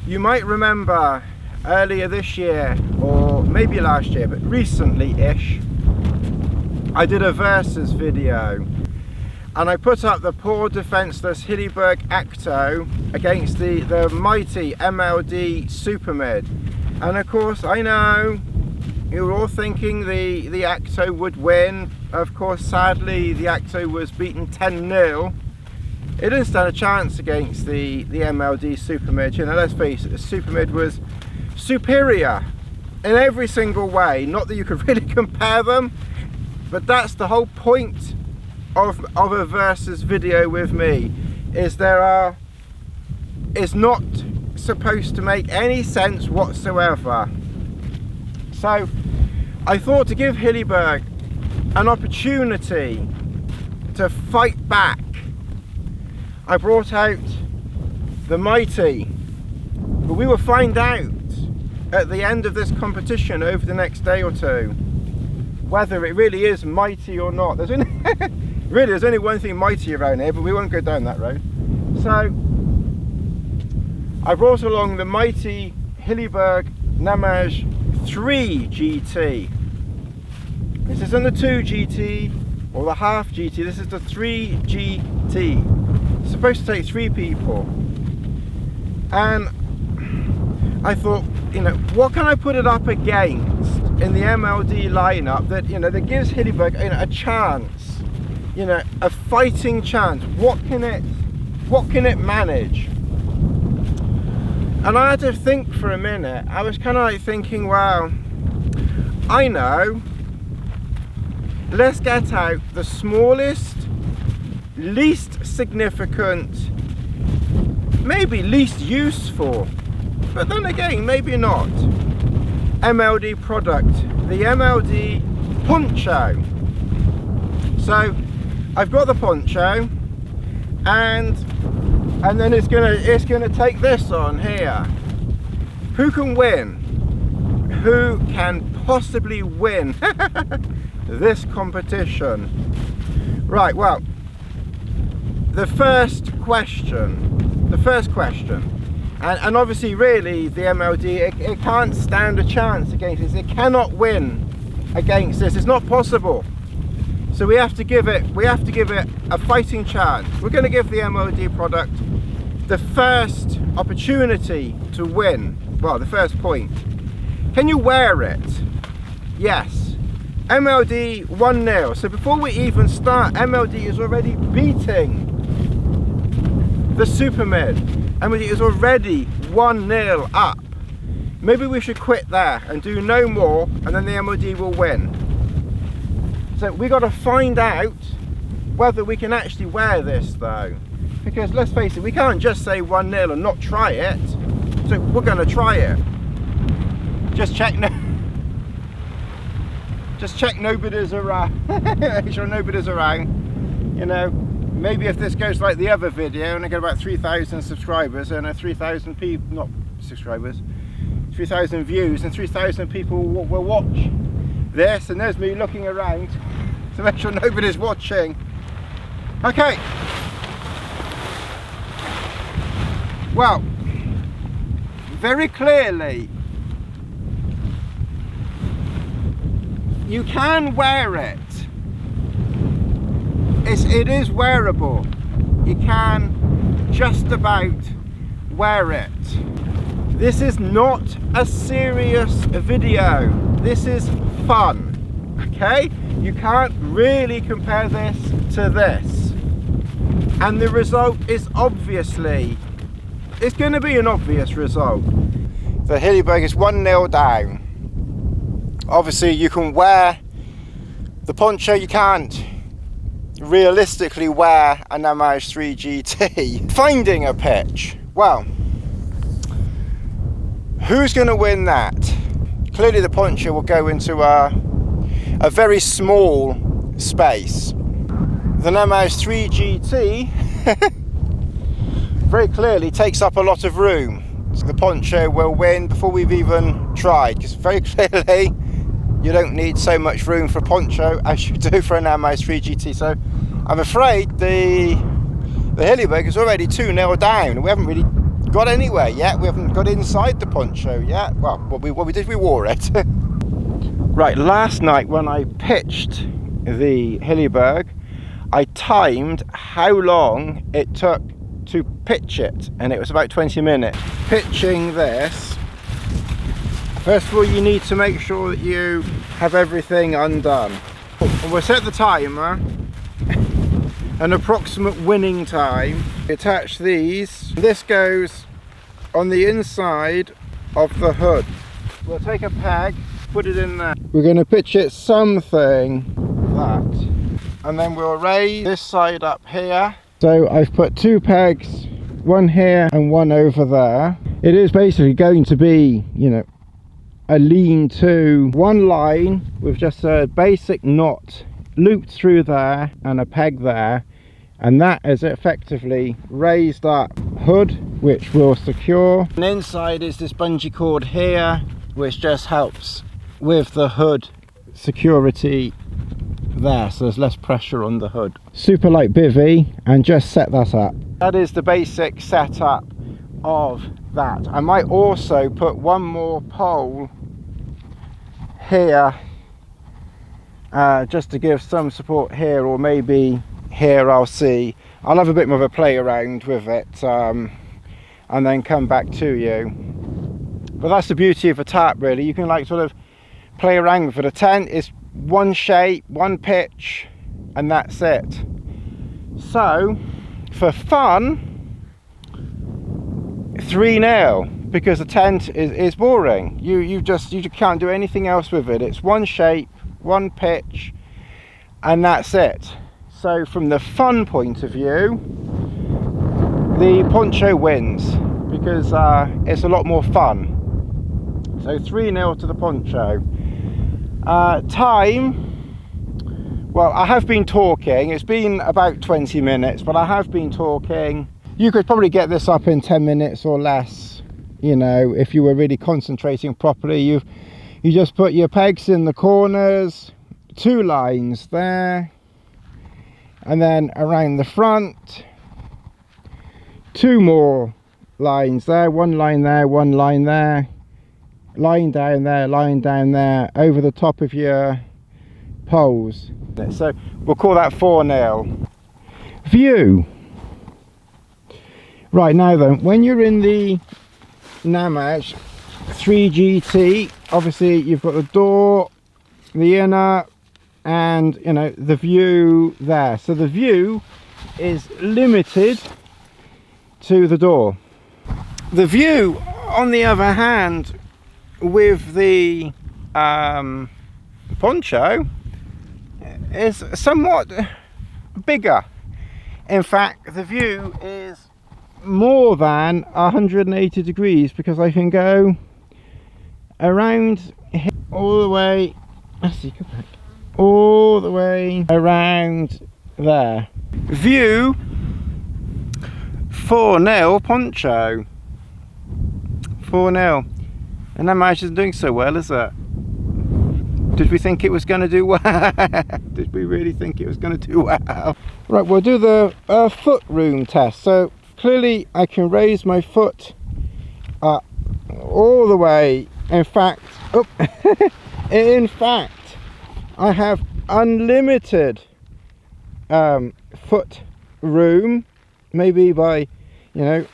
You might remember earlier this year, or maybe last year, but recently-ish, I did a versus video and I put up the poor defenceless Hilleberg Acto against the mighty MLD Super Mid. And of course, I know you were all thinking the Acto would win. Of course, sadly, the Acto was beaten 10-0. It didn't stand a chance against the MLD Super Mid. You know, let's face it, the Super Mid was superior in every single way. Not that you could really compare them, but that's the whole point of a versus video with me, is not supposed to make any sense whatsoever. So I thought to give Hilleberg an opportunity to fight back, I brought out the mighty, but we will find out at the end of this competition over the next day or two whether it really is mighty or not. There's only really, there's only one thing mighty around here, but we won't go down that road. So I brought along the mighty Hilleberg Nammatj 3 GT. This isn't the 2 GT or the half GT, this is the 3 GT. It's supposed to take 3 people. And I thought, you know, what can I put it up against in the MLD lineup that, you know, that gives Hilleberg, you know, a chance, you know, a fighting chance? What can it manage? And I had to think for a minute. I was kind of like thinking, wow, I know, let's get out the smallest, least significant, maybe least useful, but then again, maybe not, MLD product, the MLD Poncho. So I've got the Poncho, and then it's gonna take this on here. Who can win? Who can possibly win this competition? Right, well, the first question, and obviously really the MLD, it can't stand a chance against this. It cannot win against this. It's not possible. So we have to give it a fighting chance. We're going to give the MLD product the first opportunity to win. Well, the first point. Can you wear it? Yes. MLD 1-0. So before we even start, MLD is already beating the Super Mid. MLD is already 1-0 up. Maybe we should quit there and do no more, and then the MLD will win. So we got to find out whether we can actually wear this though, because let's face it, we can't just say 1-0 and not try it. So we're going to try it. Just check nobody's around. Make sure nobody's around. You know, maybe if this goes like the other video and I get about 3,000 subscribers and 3,000 people, not subscribers, 3,000 views, and 3,000 people will watch this, and there's me looking around to make sure nobody's watching. Okay. Well, very clearly, you can wear it. It is wearable. You can just about wear it. This is not a serious video. This is fun, okay? You can't really compare this to this. And the result is obviously, it's going to be an obvious result. The Hilleberg is 1-0 down. Obviously you can wear the Poncho, you can't realistically wear a Nammajt 3 GT. Finding a pitch. Well, who's going to win that? Clearly the Poncho will go into a very small space. The Nammajt 3 GT very clearly takes up a lot of room. So the Poncho will win before we've even tried, because very clearly you don't need so much room for a Poncho as you do for a Nammajt 3 GT. So I'm afraid the Hilleberg is already 2-0 down. We haven't really got anywhere yet. We haven't got inside the poncho yet. Well, what we did, we wore it. Right, last night when I pitched the Hilleberg, I timed how long it took to pitch it, and it was about 20 minutes. Pitching this, first of all you need to make sure that you have everything undone. We'll set the timer, an approximate winning time. Attach these. This goes on the inside of the hood. We'll take a peg, put it in there. We're going to pitch it something that, and then we'll raise this side up here. So I've put 2 pegs, one here and one over there. It is basically going to be, you know, a lean-to, one line with just a basic knot looped through there and a peg there, and that is effectively raised up hood, which will secure. And inside is this bungee cord here, which just helps with the hood security there, so there's less pressure on the hood. Super light bivvy, and just set that up. That is the basic setup of that. I might also put one more pole here, just to give some support here, or maybe here. I'll see. I'll have a bit more of a play around with it, and then come back to you. But that's the beauty of a tarp, really. You can like sort of play around with it. A tent is one shape, one pitch, and that's it. So for fun, 3-0, because the tent is boring. You can't do anything else with it. It's one shape, one pitch, and that's it. So from the fun point of view, the poncho wins, because it's a lot more fun. So 3-0 to the poncho. Time, well, I have been talking. It's been about 20 minutes, but I have been talking. You could probably get this up in 10 minutes or less, you know, if you were really concentrating properly. You just put your pegs in the corners, 2 lines there, and then around the front, 2 more lines there, 1 line there, 1 line there, line down there, over the top of your poles. So we'll call that 4-0. View. Right, now then, when you're in the Nammajt 3GT, obviously you've got the door, the inner, and you know, the view there. So the view is limited to the door. The view, on the other hand, with the poncho, is somewhat bigger. In fact, the view is more than 180 degrees, because I can go around here, all the way, let's see, go back, all the way around there. View 4-0 poncho. 4-0. And Nammajt isn't doing so well, is it? Did we think it was going to do well? Did we really think it was going to do well? Right, we'll do the foot room test. So clearly I can raise my foot all the way. In fact, in fact, I have unlimited foot room, maybe by, you know,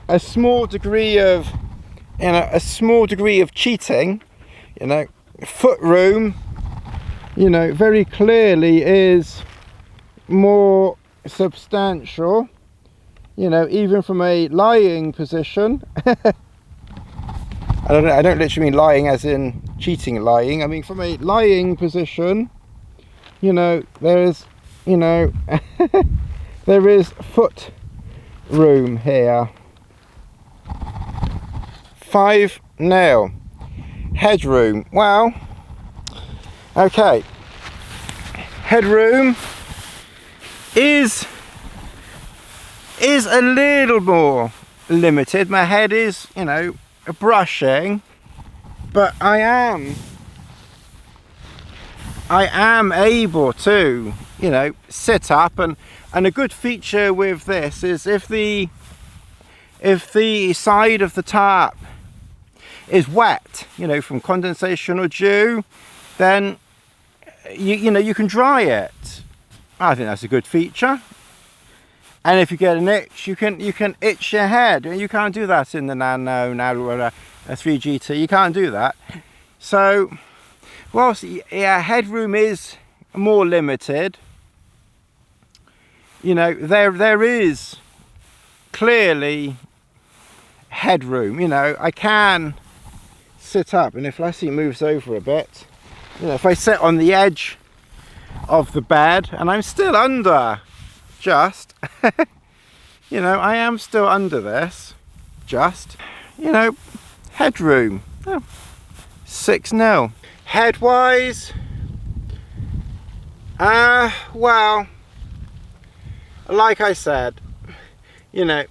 a small degree of, you know, a small degree of cheating, you know. Foot room, you know, very clearly is more substantial, you know, even from a lying position. I don't literally mean lying as in cheating lying. I mean from a lying position, you know, there is, you know, there is foot room here. 5-0. Headroom, well, okay, headroom is a little more limited. My head is, you know, brushing, but I am able to, you know, sit up, and a good feature with this is if the if the side of the tarp is wet, you know, from condensation or dew, then you know, you can dry it. I think that's a good feature. And if you get an itch, you can itch your head. You can't do that in the Nano or a 3GT. You can't do that. So, whilst yeah, headroom is more limited, you know, there is clearly headroom. You know, I can sit up, and if Lassie moves over a bit, you know, if I sit on the edge of the bed, and I'm still under, just, you know, I am still under this, just, you know, headroom, oh, 6-0. Head-wise, well, like I said, you know,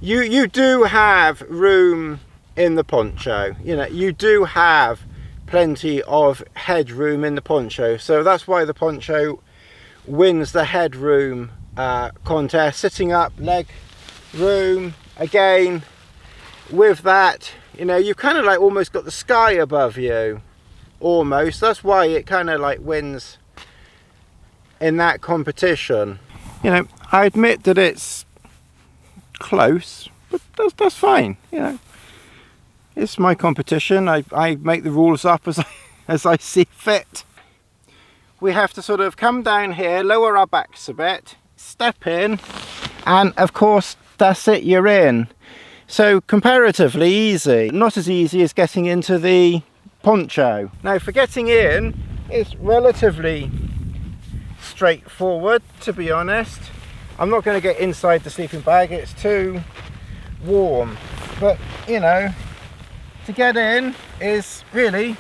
you do have room in the Poncho, you know, you do have plenty of headroom in the Poncho, so that's why the Poncho wins the headroom contest. Sitting up, leg room, again, with that, you know, you've kind of like almost got the sky above you, almost. That's why it kind of like wins in that competition. You know, I admit that it's close, but that's fine, you know. It's my competition. I make the rules up as I see fit. We have to sort of come down here, lower our backs a bit, step in, and of course that's it, you're in. So comparatively easy. Not as easy as getting into the Poncho. Now for getting in, it's relatively straightforward, to be honest. I'm not going to get inside the sleeping bag, it's too warm. But you know, to get in is really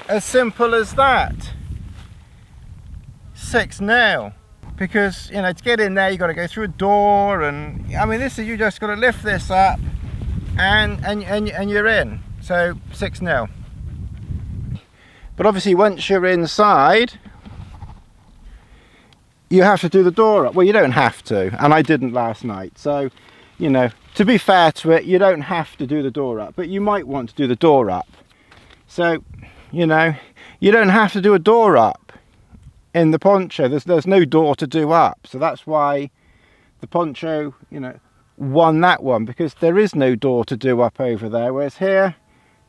as simple as that. 6-0, because you know, to get in there you've got to go through a door, and I mean, this is, you just got to lift this up and you're in. So 6-0. But obviously once you're inside, you have to do the door up. Well, you don't have to, and I didn't last night, so you know, to be fair to it, you don't have to do the door up, but you might want to do the door up. So, you know, you don't have to do a door up in the Poncho. There's no door to do up. So that's why the Poncho, you know, won that one, because there is no door to do up over there. Whereas here,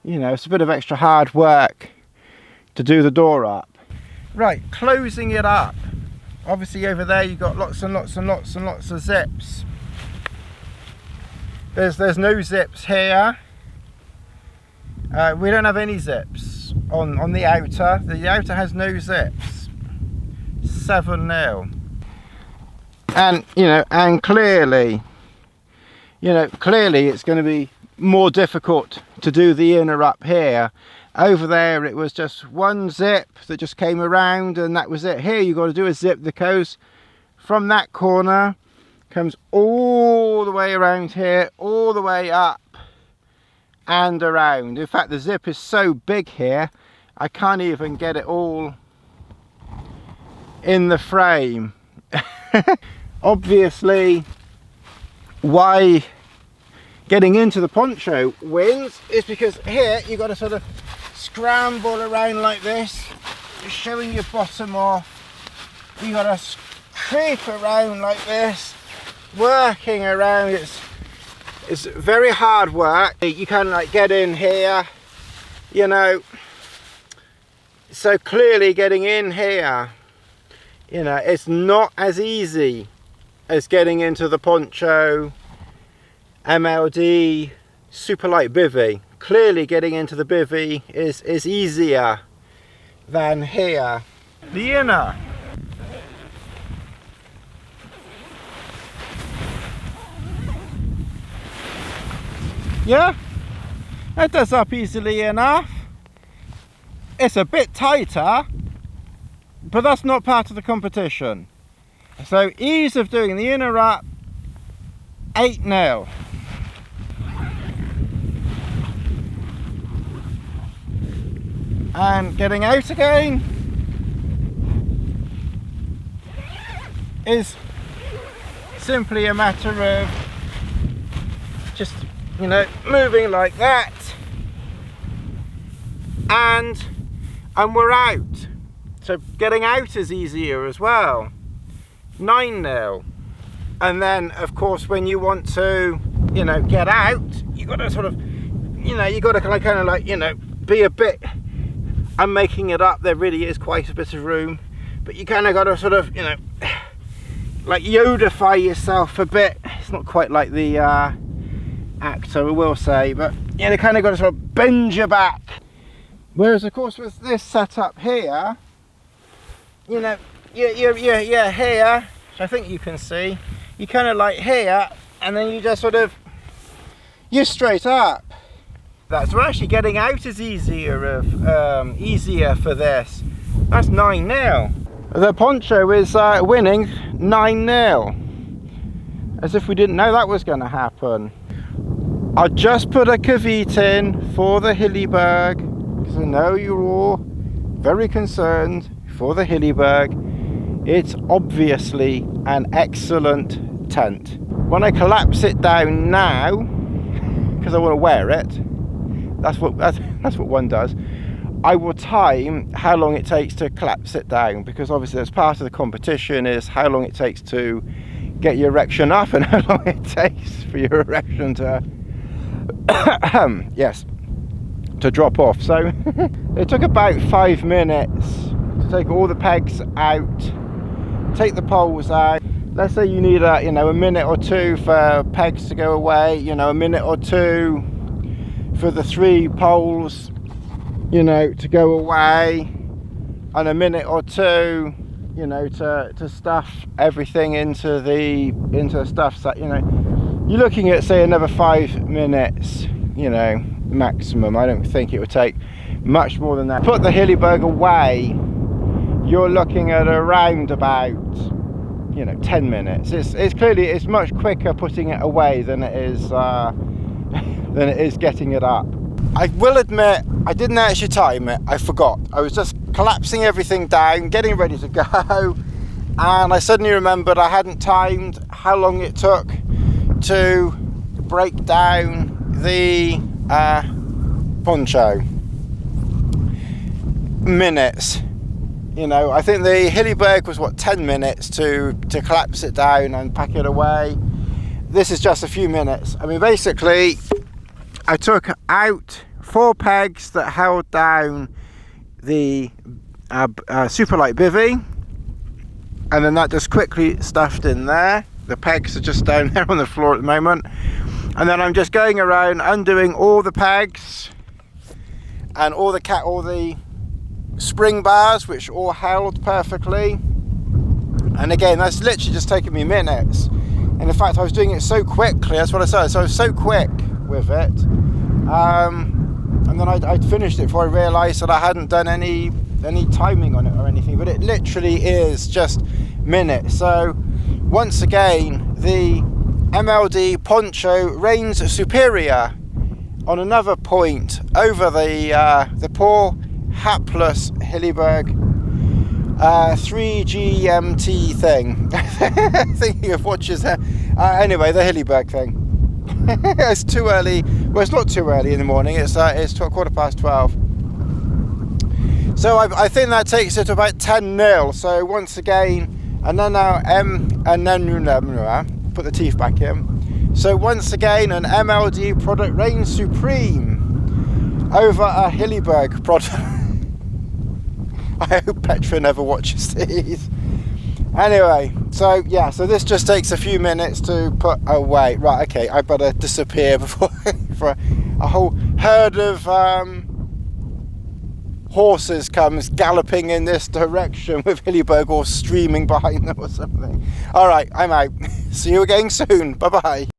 you know, it's a bit of extra hard work to do the door up. Right, closing it up. Obviously over there you've got lots and lots and lots and lots of zips. There's no zips here. We don't have any zips on the outer. The outer has no zips. 7-0. And you know, and clearly, you know, clearly it's going to be more difficult to do the inner up here. Over there it was just one zip that just came around and that was it. Here you've got to do a zip that goes from that corner, comes all the way around here, all the way up and around. In fact, the zip is so big here, I can't even get it all in the frame. Obviously, why getting into the Poncho wins is because here you've got to sort of scramble around like this, showing your bottom off. You've got to creep around like this, working around. It's very hard work. You can like get in here, you know, so clearly getting in here, you know, it's not as easy as getting into the Poncho MLD super light bivvy. Clearly getting into the bivvy is easier than here. The inner. Yeah, it does up easily enough. It's a bit tighter, but that's not part of the competition. So ease of doing the inner up, 8-0. And getting out again is simply a matter of just, you know, moving like that, and we're out. So getting out is easier as well. 9-0. And then of course when you want to, you know, get out, you got to sort of, you know, you got to kind of like, you know, be a bit, I'm making it up, there really is quite a bit of room, but you kind of got to sort of, you know, like Yodify yourself a bit. It's not quite like the actor, I will say, but you know, kind of got to sort of bend your back. Whereas of course with this setup here, you know, you're here, which I think you can see, you kind of like here, and then you just sort of, you're straight up. So actually getting out is easier for this. That's 9-0. The Poncho is winning 9-0. As if we didn't know that was going to happen. I just put a caveat in for the Hilleberg, because I know you're all very concerned for the Hilleberg. It's obviously an excellent tent. When I collapse it down now, because I want to wear it, that's what one does, I will time how long it takes to collapse it down, because obviously that's part of the competition, is how long it takes to get your erection up and how long it takes for your erection to yes, to drop off. So it took about 5 minutes to take all the pegs out, take the poles out. Let's say you need a, you know, a minute or two for pegs to go away, you know, a minute or two for the 3 poles, you know, to go away, and a minute or two, you know, to stuff everything into the stuff set. You know, you're looking at, say, another 5 minutes, you know, maximum. I don't think it would take much more than that. Put the Hilleberg away, you're looking at around about, you know, 10 minutes. It's clearly, it's much quicker putting it away than it is getting it up. I will admit, I didn't actually time it. I forgot. I was just collapsing everything down, getting ready to go, and I suddenly remembered I hadn't timed how long it took to break down the Poncho. Minutes. You know, I think the Hilleberg was, what, 10 minutes to collapse it down and pack it away. This is just a few minutes. I mean, basically, I took out 4 pegs that held down the super light bivvy, and then that just quickly stuffed in there. The pegs are just down there on the floor at the moment, and then I'm just going around undoing all the pegs and all the spring bars, which all held perfectly. And again, that's literally just taken me minutes, and in fact I was doing it so quickly, that's what I said, so I was so quick with it, and then I'd finished it before I realised that I hadn't done any timing on it or anything, but it literally is just minutes. So once again, the MLD Poncho reigns superior on another point over the poor hapless Hilleberg 3GMT thing. Thinking of watches anyway, the Hilleberg thing. It's too early. Well, it's not too early in the morning. It's 12:15. So I think that takes it to about 10-0. So once again, and then now put the teeth back in. So once again, an MLD product reigns supreme over a Hilleberg product. I hope Petra never watches these. Anyway, so yeah, so this just takes a few minutes to put away. Right, okay, I better disappear before for a whole herd of horses comes galloping in this direction with Hilleberg all streaming behind them or something. All right, I'm out. See you again soon. Bye-bye.